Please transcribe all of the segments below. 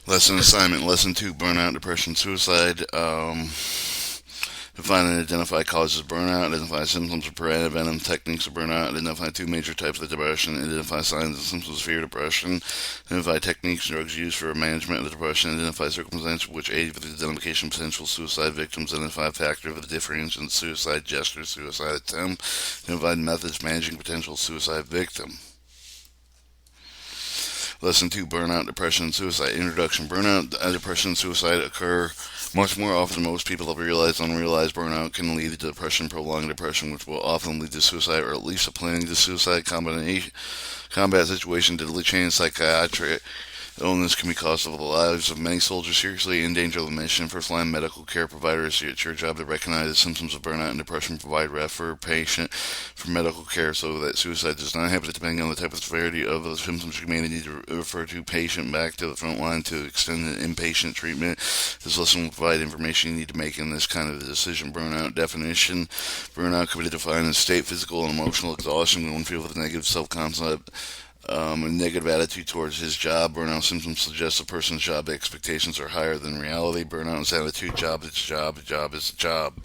Lesson assignment. Lesson 2, burnout, depression, suicide. Define and identify causes of burnout, identify symptoms of preventive techniques of burnout, identify two major types of depression, identify signs and symptoms of fear depression, identify techniques and drugs used for management of depression, identify circumstances which aid with the identification of potential suicide victims, identify factors of the differentiation in suicide gesture, suicide attempt, identify methods managing potential suicide victim. Lesson 2, burnout, depression, and suicide. Introduction. Burnout, depression, and suicide occur much more often than most people have realized. Unrealized burnout can lead to depression, prolonged depression, which will often lead to suicide or at least a planning to suicide combat situation, deadly change, psychiatric illness can be cost of the lives of many soldiers, seriously endanger the mission. First-line medical care providers, it's your job to recognize the symptoms of burnout and depression, provide refer patient for medical care so that suicide does not happen. Depending on the type of severity of the symptoms, you may need to refer to patient back to the front line to extend the inpatient treatment. This lesson will provide information you need to make in this kind of decision. Burnout definition. Burnout can be defined as state, physical, and emotional exhaustion when one feels with a negative self-concept, a negative attitude towards his job. Burnout symptoms suggest a person's job expectations are higher than reality. Burnout is attitude, job is job, job is job.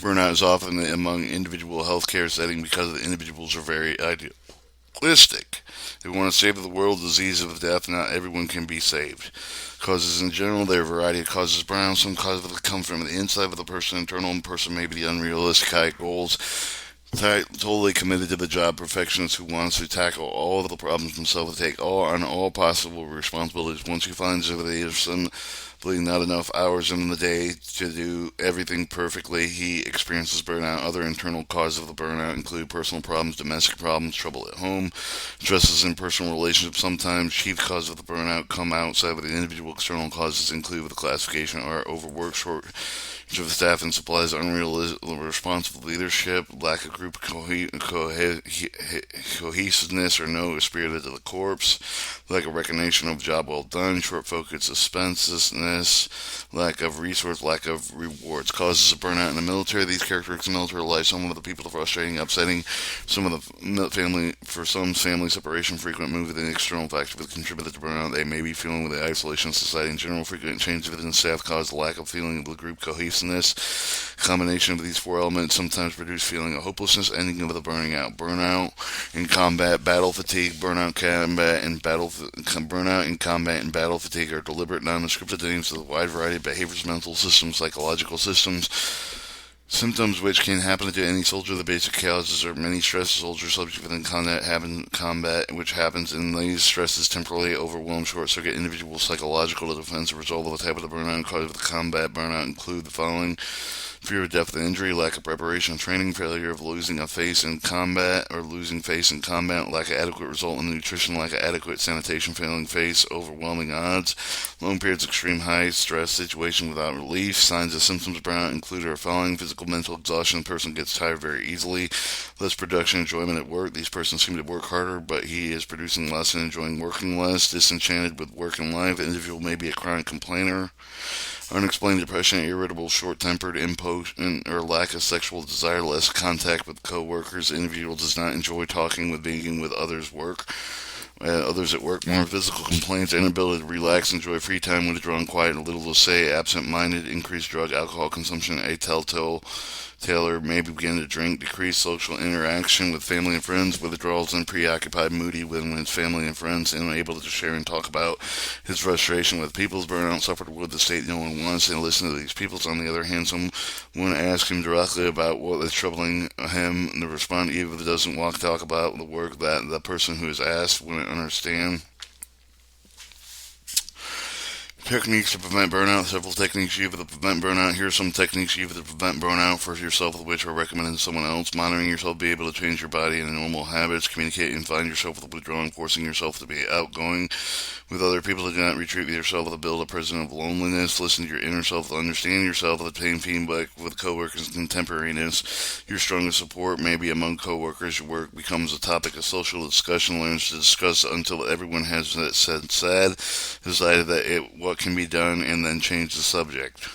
Burnout is often among individual healthcare setting because the individuals are very idealistic. They want to save the world, disease of death. Not everyone can be saved. Causes in general, there are a variety of causes. Burnout, some causes come from the inside of the person. Internal person may be the unrealistic high goals. Totally committed to the job, perfectionist who wants to tackle all of the problems himself, to take on all possible responsibilities. Once he finds that there's simply not enough hours in the day to do everything perfectly, he experiences burnout. Other internal causes of the burnout include personal problems, domestic problems, trouble at home, stresses in personal relationships. Sometimes chief causes of the burnout come outside of the individual. External causes include the classification are overwork, short of staff and supplies, responsible leadership, lack of group cohesiveness or no spirit of the corpse, lack of recognition of job well done, short focus, suspensiveness, lack of resource, lack of rewards. Causes of burnout in the military. These characteristics in military life, some of the people are frustrating, upsetting, some of the family, for some family separation, frequent move within external factors that contributed to burnout. They may be feeling with the isolation of society in general, frequent changes within staff cause lack of feeling of the group cohesiveness. Combination of these four elements sometimes produce feeling of hopelessness, ending with a burning out. Burnout in combat, battle fatigue. Burnout in combat and battle fatigue are deliberate, non-descriptive names with a wide variety of behaviors, mental systems, psychological systems. Symptoms which can happen to any soldier. The basic causes are many stress. Soldiers subject within combat, which happens in these stresses temporarily overwhelm, short-circuit individual psychological defense. A result of the type of the burnout and cause of the combat burnout include the following: fear of death and injury, lack of preparation and training, failure of losing a face in combat or losing face in combat, lack of adequate result in nutrition, lack of adequate sanitation, failing face, overwhelming odds, long periods of extreme high stress situation without relief. Signs and symptoms of burnout include are following: physical, mental exhaustion. The person gets tired very easily, less production, enjoyment at work. These persons seem to work harder, but he is producing less and enjoying working less. Disenchanted with work and life. The individual may be a chronic complainer. Unexplained depression, irritable, short-tempered, impatient, or lack of sexual desire, less contact with coworkers. The individual does not enjoy talking with being with others others at work. More physical complaints, inability to relax, enjoy free time, withdrawn, quiet, and little to say, absent-minded, increased drug, alcohol consumption, a telltale Taylor may begin to drink, decrease social interaction with family and friends, withdrawals and preoccupied, moody when his family and friends, unable to share and talk about his frustration with people's burnout, suffered with the state no one wants to listen to these people. On the other hand, someone asks him directly about what is troubling him, and the respond even if it doesn't talk about the work that the person who is asked wouldn't understand. Techniques to prevent burnout. Several techniques used to prevent burnout. Here are some techniques used to prevent burnout for yourself, which are recommended to someone else. Monitoring yourself, be able to change your body and normal habits. Communicate and find yourself with withdrawing, forcing yourself to be outgoing with other people. Do not retreat with yourself to build a prison of loneliness. Listen to your inner self to understand yourself. Obtain feedback with coworkers and contemporaneous. Your strongest support may be among coworkers. Your work becomes a topic of social discussion. Learns to discuss until everyone has said, decided that what can be done, and then change the subject.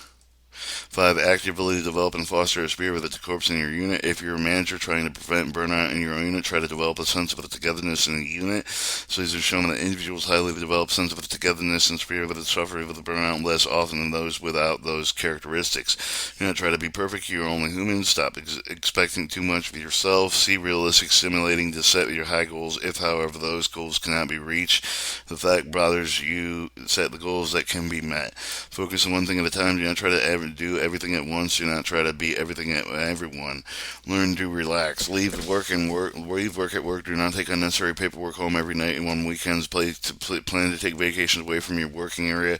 5. Actively develop and foster a spirit of the corps in your unit. If you're a manager trying to prevent burnout in your own unit, try to develop a sense of togetherness in the unit. Studies have shown that individuals highly develop sense of togetherness and spirit of the suffering of the burnout less often than those without those characteristics. Do not try to be perfect. You're only human. Stop expecting too much of yourself. See realistic, stimulating to set your high goals. If, however, those goals cannot be reached, the fact bothers you. Set the goals that can be met. Focus on one thing at a time. Do not try to do everything at once. Do not try to be everything at everyone. Learn to relax. Leave work at work. Do not take unnecessary paperwork home every night and on weekends. Plan to take vacations away from your working area.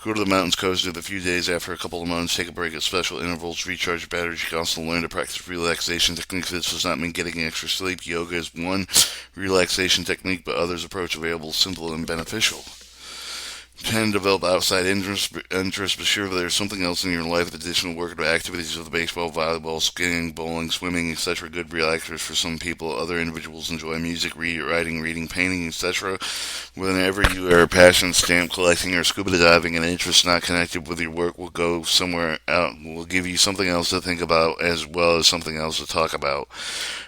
Go to the mountains coast with a few days after a couple of months. Take a break at special intervals. Recharge your batteries. You can also learn to practice relaxation techniques. This does not mean getting extra sleep. Yoga is one relaxation technique, but others approach available, simple, and beneficial. 10. Develop outside interests. Be sure that there's something else in your life with additional work or activities of the baseball, volleyball, skiing, bowling, swimming, etc. Good relaxers for some people. Other individuals enjoy music, writing, reading, painting, etc. Whenever you are passionate, stamp collecting, or scuba diving, an interest not connected with your work will go somewhere out. Will give you something else to think about as well as something else to talk about.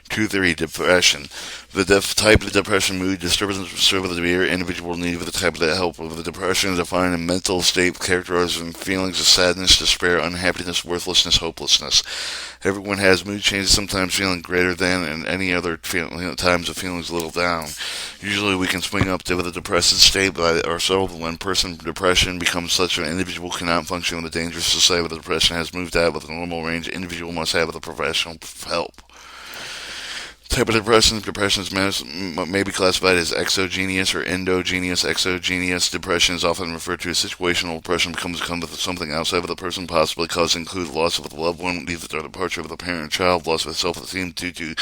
2-3. Depression. The type of depression, mood disturbance, severe individual need for the type of help of the depression is defined a mental state characterized in feelings of sadness, despair, unhappiness, worthlessness, hopelessness. Everyone has mood changes, sometimes feeling greater than, and any other times of feeling a little down. Usually we can swing up to the depressive state by ourselves. When depression becomes such an individual cannot function with a dangerous society where the depression has moved out of the normal range, individual must have the professional help. Type of depression. Depression may be classified as exogenous or endogenous. Exogenous depression is often referred to as situational depression. Becomes with something outside of the person, possibly causing include loss of a loved one, either the departure of the parent or child, loss of self-esteem due to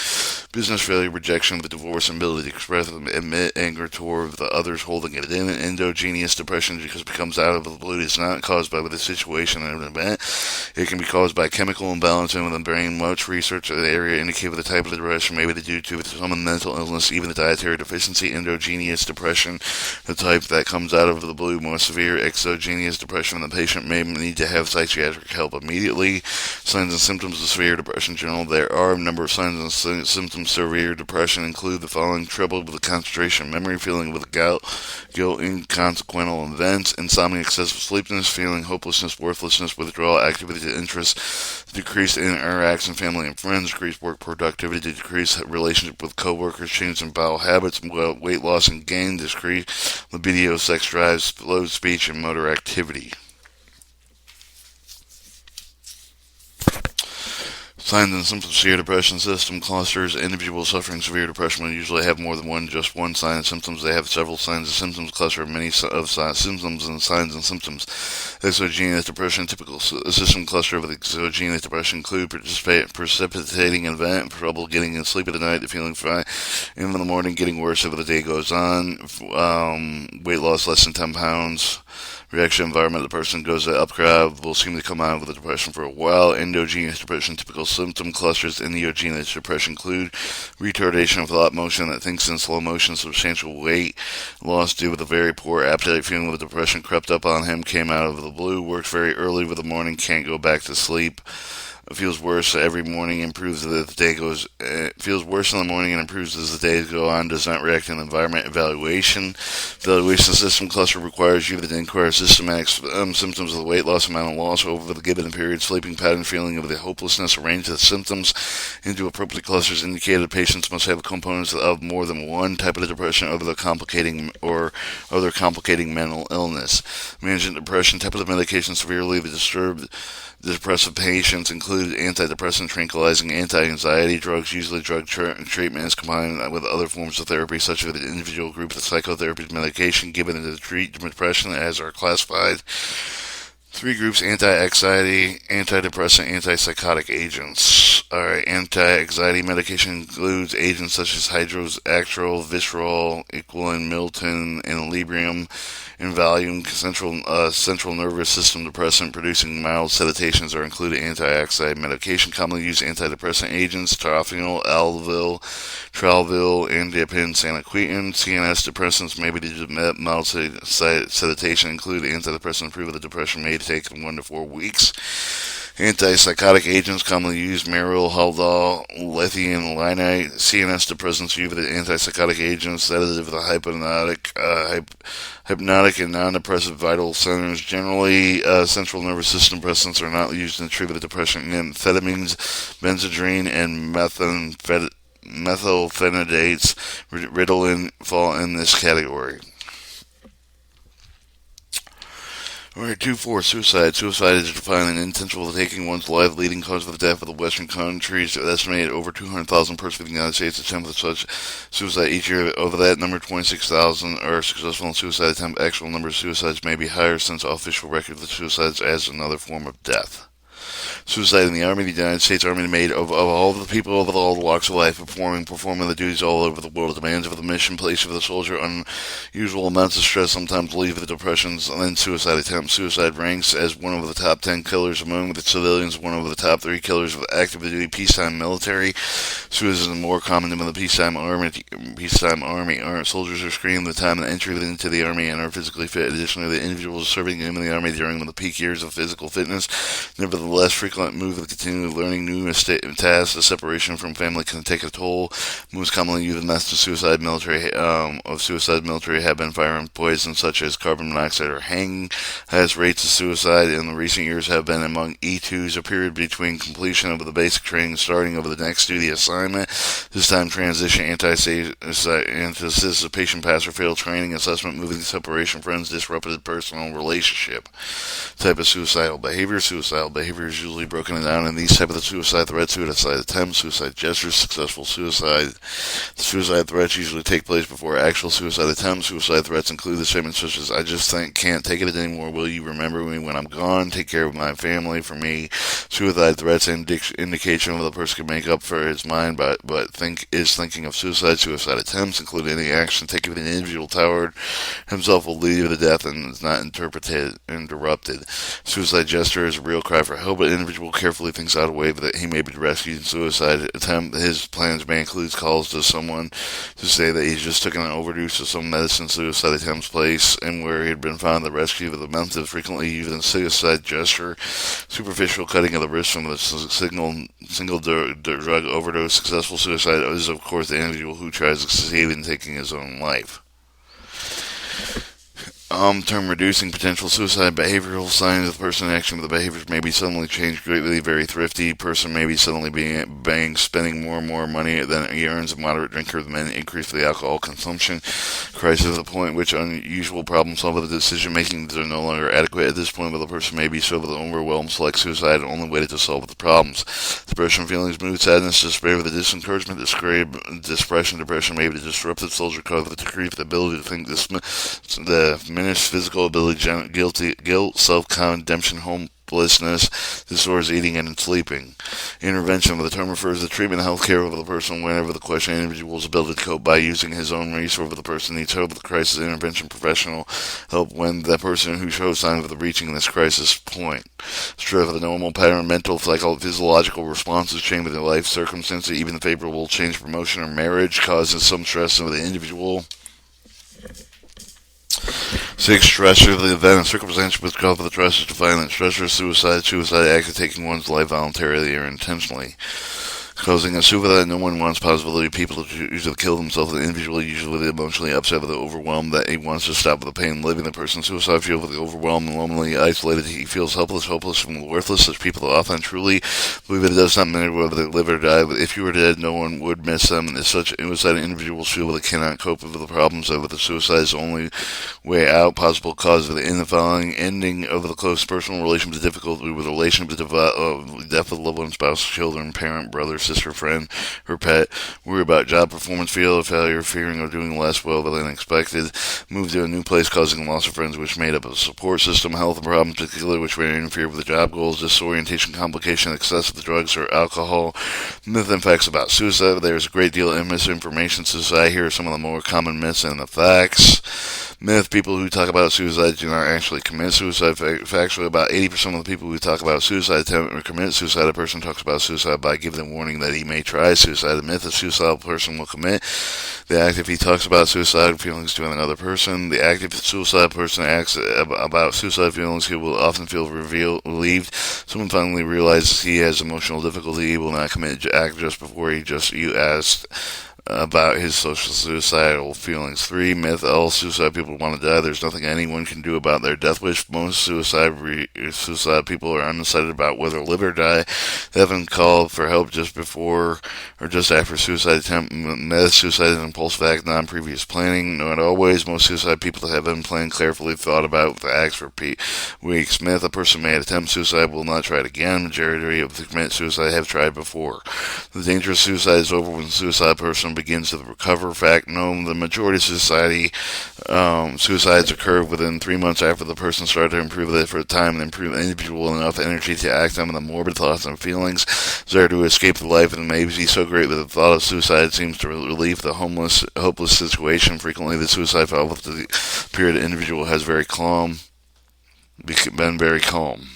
business failure, rejection of the divorce, inability to express and admit anger toward the others holding it in. Endogenous depression, because it becomes out of the blue, is not caused by the situation or an event. It can be caused by chemical imbalance in the brain. Much research in the area indicate the type of depression may be due to some mental illness, even a dietary deficiency. Endogenous depression, the type that comes out of the blue, more severe. Exogenous depression, the patient may need to have psychiatric help immediately. Signs and symptoms of severe depression in general. There are a number of signs and symptoms of severe depression include the following: trouble with the concentration, memory, feeling with guilt, inconsequential events, insomnia, excessive sleepiness, feeling hopelessness, worthlessness, withdrawal, activity to interest, decreased interaction, family and friends, decreased work productivity, decreased relationship with coworkers, change in bowel habits, weight loss and gain, decreased libido, sex drive, slowed speech, and motor activity. Signs and symptoms of severe depression system clusters. Individuals suffering severe depression will usually have more than just one sign and symptoms. They have several signs and symptoms. Cluster of many symptoms and signs and symptoms. Exogenous depression. Typical system cluster of exogenous depression include precipitating event, trouble getting in sleep at night, feeling fine in the morning, getting worse as the day goes on, weight loss less than 10 pounds. Reaction environment, the person goes to upgrade, will seem to come out of the depression for a while. Endogenous depression, typical symptom clusters. Endogenous depression include retardation of thought motion that thinks in slow motion, substantial weight loss due with a very poor appetite, feeling with depression crept up on him, came out of the blue, works very early with the morning, can't go back to sleep. Feels worse every morning, improves as the day goes. Feels worse in the morning and improves as the days go on. Does not react in the environment. Evaluation system cluster requires you to inquire systematic symptoms of the weight loss, amount of loss over the given period, sleeping pattern, feeling of the hopelessness. Arrange the symptoms into appropriate clusters. Indicated patients must have components of more than one type of depression or other complicating mental illness. Managing depression. Type of medication severely disturbed. The depressive patients include antidepressant, tranquilizing, anti-anxiety drugs. Usually drug treatment is combined with other forms of therapy, such as the individual group of psychotherapy medication given to treat depression as are classified. 3 groups: anti-anxiety, antidepressant, antipsychotic agents. Alright, anti-anxiety medication includes agents such as hydroxystrobin, Visceral, Equilin, Milton, and Librium, and Valium. Central nervous system depressant producing mild sedatives are included. Anti-anxiety medication commonly used antidepressant agents: tophanol, Advil, Tralvil, Andipin, Sanquintin. CNS depressants may be mild sedation include antidepressant improve the depression may take 1 to 4 weeks. Antipsychotic agents commonly used: Meryl, Haldol, lithium, linite, CNS depressants used with antipsychotic agents, sedative, the hypnotic and non-depressive vital centers. Generally, central nervous system depressants are not used in the treatment of depression. Amphetamines, benzodrine, and methylphenidates, Ritalin, fall in this category. Alright, 2-4, suicide. Suicide is defined an intentional taking one's life, leading cause of death of the Western countries. Estimated over 200,000 persons in the United States attempt with such suicide each year. Over that number, 26,000 are successful in suicide attempt. Actual number of suicides may be higher since official record of suicides as another form of death. Suicide in the Army. The United States Army is made of all the people of all the walks of life, performing the duties all over the world. The demands of the mission place of the soldier, unusual amounts of stress, sometimes lead to depressions, and then suicide attempts. Suicide ranks as one of the top 10 killers among the civilians, one of the top 3 killers of active duty peacetime military. Suicide is more common than the peacetime army. Soldiers are screened the time of entry into the army and are physically fit. Additionally, the individuals serving in the army during the peak years of physical fitness, nevertheless, frequent move of continually learning new tasks, the separation from family can take a toll. Most commonly used methods of suicide military have been firearm poison such as carbon monoxide or hanging. Highest rates of suicide in the recent years have been among E2s, a period between completion of the basic training and starting of the next duty assignment. This time transition, anticipation, pass or fail training, assessment, moving, separation, friends, disrupted personal relationship. Type of suicidal behavior. Suicidal behavior is usually broken down in these types of suicide threats: suicide attempts, suicide gestures, successful suicide. Suicide threats usually take place before actual suicide attempts. Suicide threats include the statements such as, "I just can't take it anymore. Will you remember me when I'm gone? Take care of my family for me." Suicide threats indication of the person can make up for his mind, but is thinking of suicide. Suicide attempts include any action taken by an individual toward himself will lead to death and is not interrupted. Suicide gesture is a real cry for help, but an individual carefully thinks out a way that he may be rescued. In suicide attempt, his plans may include calls to someone to say that he's just taken an overdose of some medicine. Suicide attempts place and where he had been found. The rescue of the method frequently used in suicide gesture. Superficial cutting of the wrist from the single drug overdose. Successful suicide is, of course, the individual who tries to succeed in taking his own life. Term reducing potential suicide. Behavioral signs of the person action with the behaviors may be suddenly changed greatly. Very thrifty person may be suddenly spending more and more money than he earns. A moderate drinker may increase the alcohol consumption. Crisis at the point which unusual problem solving the decision making are no longer adequate. At this point, where the person may be so overwhelmed, select suicide, and only way to solve the problems. Depression, feelings, mood, sadness, despair, with the disencouragement, depression, may be disrupted. Soldier cause the decrease the ability to think, diminished physical ability, guilt, self-condemnation, hopelessness, disorders, eating and sleeping. Intervention. The term refers to treatment and health care of the person whenever the question individual's ability to cope by using his own resource. The person needs help with the crisis. Intervention. Professional help when the person who shows signs of reaching this crisis point. Stress of the normal pattern, mental, physiological responses change with their life circumstances. Even the favorable change, promotion, or marriage causes some stress of the individual. 6. Stressor of the event and circumstance which cause the stress is defined as stressor, suicide act of taking one's life voluntarily or intentionally. Causing a suicide, no one wants possibility of people to usually kill themselves. The individual usually emotionally upset with the overwhelmed that he wants to stop with the pain living. The person suicide feels with the overwhelmed and lonely, isolated. He feels helpless, hopeless, and worthless. Such people often truly believe that it does not matter whether they live or die. But if you were dead, no one would miss them. And such suicidal individuals feel that they cannot cope with the problems that with the suicide is the only way out. Possible cause of the following: ending of the close personal relationship, difficulty with relationship, death of loved one, spouse, children, parent, brother, sister, friend, or pet. Worry about job performance, failure, fearing of doing less well than expected. Move to a new place, causing loss of friends, which made up a support system. Health problems, particularly which may interfere with the job goals. Disorientation, complication, excessive drugs or alcohol. Myth and facts about suicide. There's a great deal of misinformation in society. Here are some of the more common myths and the facts. Myth: people who talk about suicide do not actually commit suicide. Factually, about 80% of the people who talk about suicide attempt or commit suicide. A person talks about suicide by giving them warning that he may try suicide. The myth: a suicidal person will commit the act if he talks about suicidal feelings to another person. The active suicide person acts about suicide feelings. He will often feel relieved. Someone finally realizes he has emotional difficulty. He will not commit act just before you asked about his social suicidal feelings. 3. Myth: all suicide people want to die. There's nothing anyone can do about their death wish. Most suicide people are undecided about whether to live or die. They haven't called for help just before or just after suicide attempt. Myth: suicide is an impulsive act, non-previous planning. Not always. Most suicide people have been planned, carefully thought about the acts for weeks. Myth: a person may attempt suicide, will not try it again. Majority of the commit suicide have tried before. The danger of suicide is over when the suicide person begins to recover. Fact: no, the majority of suicides occur within 3 months after the person started to improve it for a time and improve the individual enough energy to act on the morbid thoughts and feelings desire to escape the life and may be so great that the thought of suicide seems to relieve the hopeless situation. Frequently, the suicide followed the period the individual has been very calm.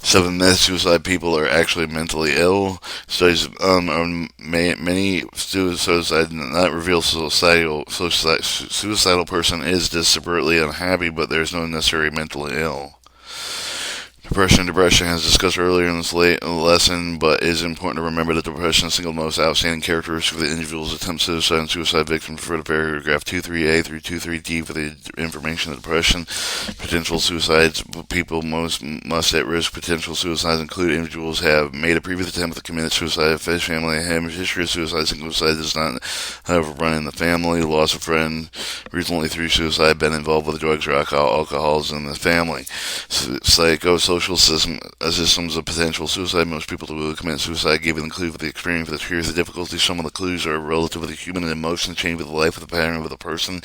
7. Myth: suicide people are actually mentally ill. Studies on many suicide do not reveal suicidal person is desperately unhappy, but there is no necessary mentally ill. Depression has discussed earlier in this lesson, but it is important to remember that depression is the single most outstanding characteristic of the individual's attempt suicide and suicide victims. Refer to paragraph 23A through 23D for the information on depression. Potential suicides people most at risk. Potential suicides include individuals have made a previous attempt to commit suicide. If his family have a history of suicide, suicide does not, however, run in the family. Lost a friend recently through suicide. Been involved with drugs or alcoholism in the family. Social systems of potential suicide. Most people who commit suicide give an clue for the experience, for the fears, the difficulties. Some of the clues are relative to the human and emotion change with the life of the pattern of the person.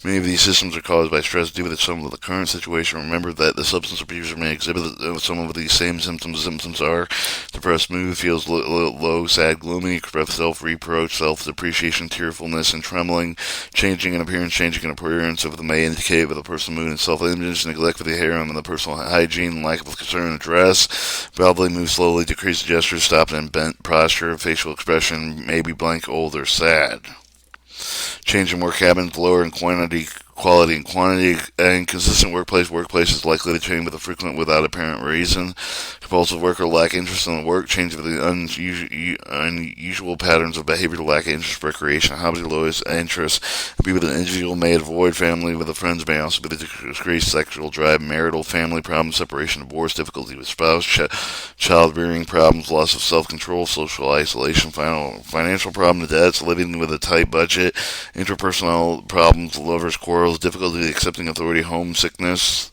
Many of these systems are caused by stress due to some of the current situation. Remember that the substance abuser may exhibit some of these same symptoms. Symptoms are depressed mood, feels low, sad, gloomy, express self-reproach, self-depreciation, tearfulness, and trembling, changing in appearance of the may indicate with the person's mood and self-image, neglect for the hair and the personal hygiene, lack of concern in dress, probably move slowly, decreased gestures, stopped and bent posture, facial expression may be blank, old, or sad. Change in work habits, lower in quality and quantity. Inconsistent workplace is likely to change with a frequent without apparent reason. Compulsive work or lack interest in the work, change of the unusual patterns of behavior to lack interest, recreation, hobby, lowest interest. People with an individual may avoid family with the friends may also be the decreased sexual drive, marital, family problems, separation, divorce, difficulty with spouse, child rearing problems, loss of self-control, social isolation, financial problem, debts, living with a tight budget, interpersonal problems, lovers, quarrels, difficulty accepting authority, homesickness,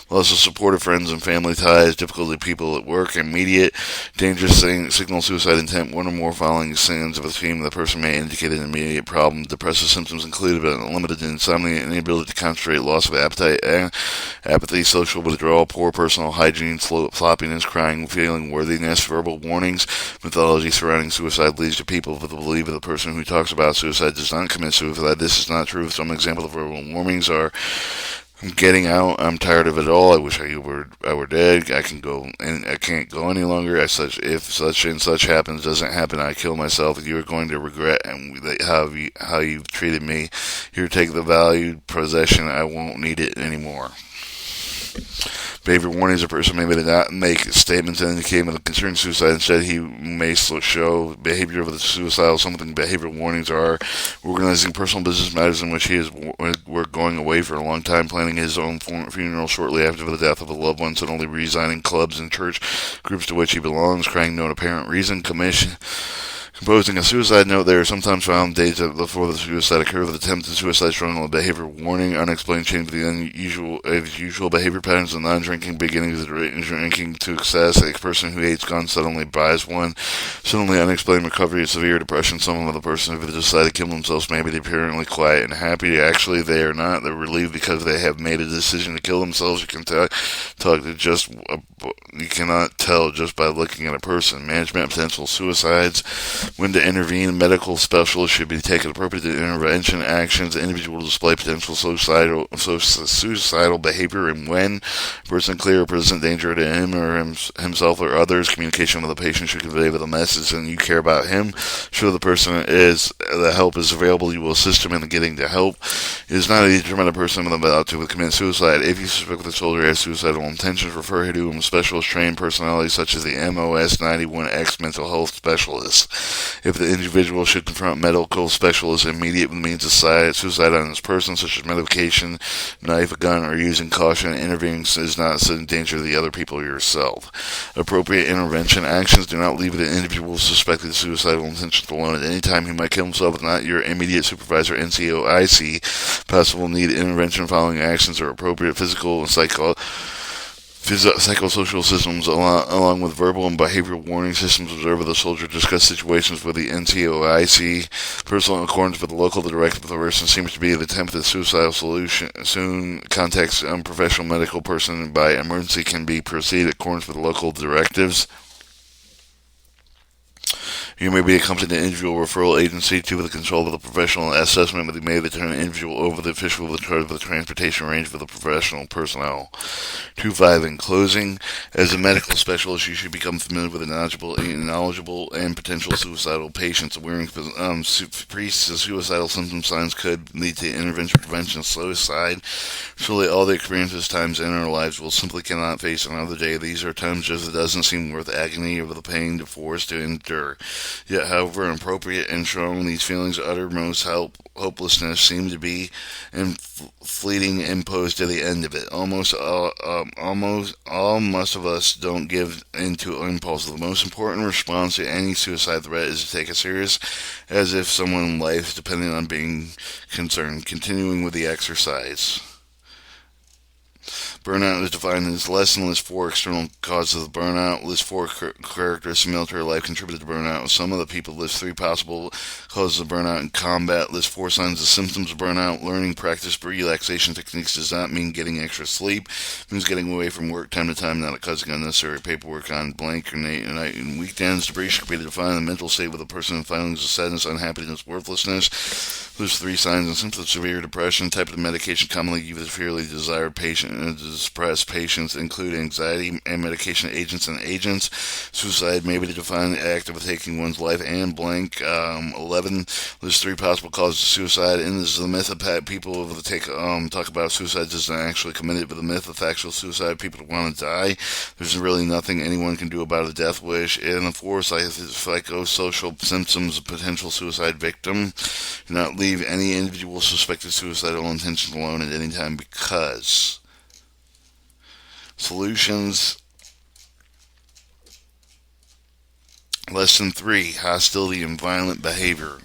loss of supportive friends and family ties, difficulty people at work, immediate, dangerous signal, suicide intent, one or more following signs of a theme. The person may indicate an immediate problem. Depressive symptoms include but not limited to insomnia, inability to concentrate, loss of appetite, apathy, social withdrawal, poor personal hygiene, sloppiness, crying, feeling worthiness, verbal warnings. Mythology surrounding suicide leads to people to believe that the person who talks about suicide does not commit suicide. This is not true. Some examples of verbal warnings are: I'm getting out. I'm tired of it all. I wish I were dead. I can't go any longer. If such and such happens, doesn't happen, I kill myself. You are going to regret how you've treated me. Here, take the valued possession. I won't need it anymore. Behavior warnings: a person may not make statements indicating with a concern suicide. Instead, he may show behavior of the suicidal. Some of the behavioral warnings are organizing personal business matters in which we're going away for a long time, planning his own funeral shortly after the death of a loved one, suddenly resigning clubs and church groups to which he belongs, crying no apparent reason, composing a suicide note. They are sometimes found days before the suicide occurred with attempted suicide, strong with behavior warning, unexplained change of the usual behavior patterns of non-drinking, beginnings of drinking to excess. A person who hates guns suddenly buys one. Suddenly unexplained recovery of severe depression. Some of the person who decided to kill themselves may be apparently quiet and happy. Actually, they are not. They're relieved because they have made a decision to kill themselves. You cannot tell just by looking at a person. Management of potential suicides. When to intervene, medical specialists should be taking appropriate intervention actions. The individual will display potential suicidal behavior, and when a person clear or present danger to him or himself or others, communication with the patient should convey with a message and you care about him. Show the person is the help is available, you will assist him in getting the help. It is not a determined person about to commit suicide. If you suspect the soldier has suicidal intentions, refer to a specialist trained personality such as the MOS 91X mental health specialist. If the individual should confront medical specialists, immediate means of suicide on this person, such as medication, knife, a gun, or using caution, intervening is not in danger to the other people or yourself. Appropriate intervention actions do not leave the individual suspected suicidal intentions alone. At any time, he might kill himself if not your immediate supervisor, NCOIC. Possible need intervention following actions are appropriate physical and psychosocial systems along with verbal and behavioral warning systems. Observe the soldier discuss situations with the NCOIC. Personal accordance with the local directive of the person seems to be the attempt at suicidal solution. Soon contacts professional medical person by emergency can be proceeded in accordance with the local directives. You may be accompanied to the individual referral agency to the control of the professional assessment, but you may turn the individual over the official with charge of the transportation arranged for the professional personnel. 2.5. In closing, as a medical specialist, you should become familiar with the knowledgeable and potential suicidal patients. Awareness pre-suicidal symptom signs could lead to intervention, prevention of suicide. Surely all the experiences times in our lives will simply cannot face another day. These are times just it doesn't seem worth agony or the pain to force to endure. Yet, however appropriate and strong these feelings of uttermost hopelessness seem to be, and fleeting imposed to the end of it. Almost all most of us don't give in to impulse. The most important response to any suicide threat is to take it serious, as if someone's life depended on being concerned. Continuing with the exercise. Burnout is defined as less than list 4 external causes of burnout. List 4 characteristics of military life contributed to burnout. Some of the people list 3 possible causes of burnout in combat. List 4 signs and symptoms of burnout. Learning practice relaxation techniques does not mean getting extra sleep. It means getting away from work time to time, not causing unnecessary paperwork on blank or night and weekends. Debris should be defined the mental state with a person in feelings of sadness, unhappiness, worthlessness. List 3 signs and symptoms of severe depression. Type of medication commonly used for severely desired patient depressed patients include anxiety and medication agents and agents. Suicide may be defined the act of taking one's life and blank. 11 lists 3 possible causes of suicide, and this is the myth of people talk about suicide does not actually commit it, but the myth of actual suicide, people want to die. There's really nothing anyone can do about a death wish. And the 4 psychosocial symptoms of potential suicide victim. Do not leave any individual suspected suicidal intention alone at any time, because solutions. Lesson 3. Hostility and violent behavior.